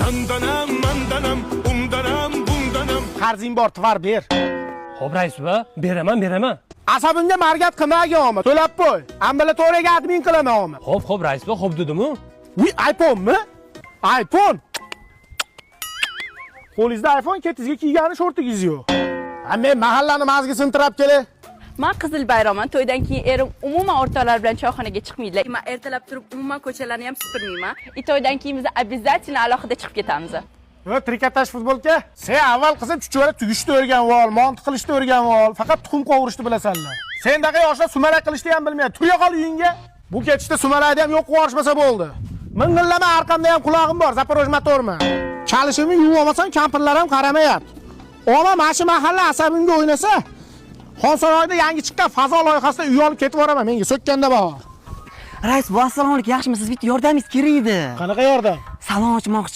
Sandanam, mandanam, undanam, bundanam. Qarzing bor, tvar ber. Xo'p, rais va, beraman. Asabimga margat qilmaganmi? To'lab qo'y. Ambulatoriyaga admin qilamanmi? Xo'p, rais va, xo'p dedim-ku. Uy, iPhone-mi? iPhone. Qo'lingizda iPhone, ketingizga kiygani shortingiz yo'q. Men mahallani mazgi sintirab kelay. Men Qizil bayramman. To'ydan keyin erim umuman o'rtoqlar bilan choyxonaga chiqmaydi. Men ertalab turib umuman ko'chalarni ham supurmayman. To'ydan keyin biz обязательно alohida chiqib ketamiz. Trikotaj futbolka. Sen avval qizim chuchvara tugishni o'rganib ol, mont qilishni o'rganib ol. Faqat tuxum qovurishni bilasanlar. Sendaqa yoshlar sumalak qilishni ham bilmaydi. Tuya qol uyingga. Bu ketishda sumalakni ham yo'q qilib bo'ldi. Ming'illama arqamda ham qulog'im bor, Zaporoj motorman. Chalishimni yuvib olmasam, kampirlar ham qaramayapti. Ona mana shu mahalla asabimga o'ynasa, Xonsaroyda yangi chiqqan fazo loyihasida uy olib ketib boraman, menga so'kkanda bor. Rais, assalomu alaykum. Yaxshimisiz? Bitta yordamingiz kerak edi. Qanaqa yordam? Salon ochmoqchi